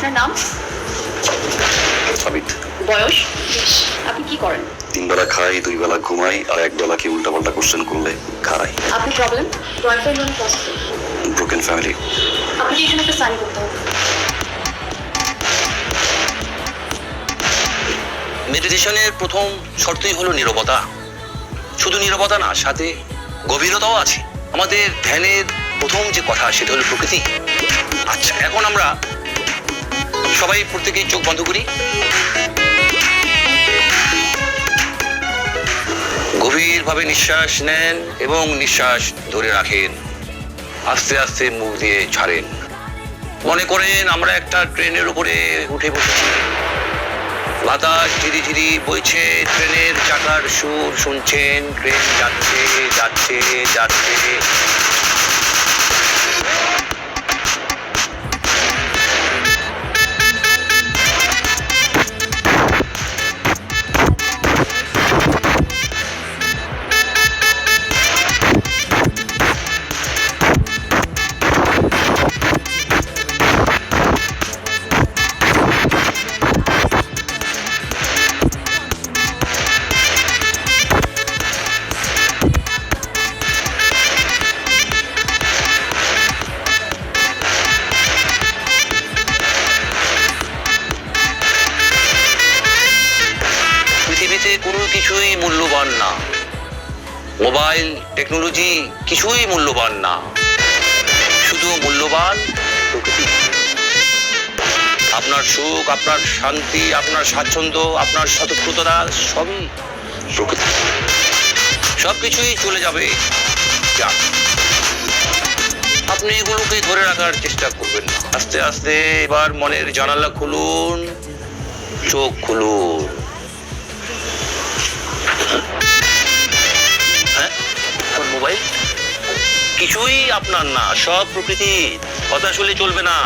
আপনার নাম? সাবিত। বয়স? আপনি কি করেন? 3 বেলা খাই, 2 বেলা ঘুমাই, আর 1 বেলা কি উল্টাপাল্টা কোশ্চেন করলে খারাই। আপনি প্রবলেম? বয়ফ্রেন্ড মানে পসিবল? Broken family. আপনাকে এখানে একটা সাইন করতে হবে। মেডিটেশনের প্রথম শর্তই হলো নীরবতা। শুধু নীরবতা না, সাথে গভীরতাও আছে। আমাদের ধ্যানের প্রথম যে কথা সেটা হলো প্রকৃতি। আচ্ছা, এখন আমরা সবাই প্রত্যেকেই চোখ বন্ধ করি। গভীরভাবে নিঃশ্বাস নেন এবং নিঃশ্বাস ধরে রাখেন। আস্তে আস্তে মুখ দিয়ে ছাড়েন। মনে করেন আমরা একটা ট্রেনের উপরে উঠে বসেছি। বাতাস ধীরে ধীরে বইছে, ট্রেনের চাকার সুর শুনছেন। ট্রেন যাচ্ছে যাচ্ছে যাচ্ছে। পৃথিবীতে কোনো কিছুই মূল্যবান না। মোবাইল, টেকনোলজি কিছুই মূল্যবান না। শুধু মূল্যবান প্রকৃতি। আপনার সুখ, আপনার শান্তি, আপনার স্বাচ্ছন্দ্য, আপনার স্বতঃস্ফূর্ততা সবই প্রকৃতি। সবকিছুই চলে যাবে, যাক। আপনি এগুলোকে ধরে রাখার চেষ্টা করবেন না। আস্তে আস্তে এবার মনের জানালা খুলুন, চোখ খুলুন। মোবাইল কিছুই আপনার না, সব প্রকৃতি। হতাশ হলে চলবে না।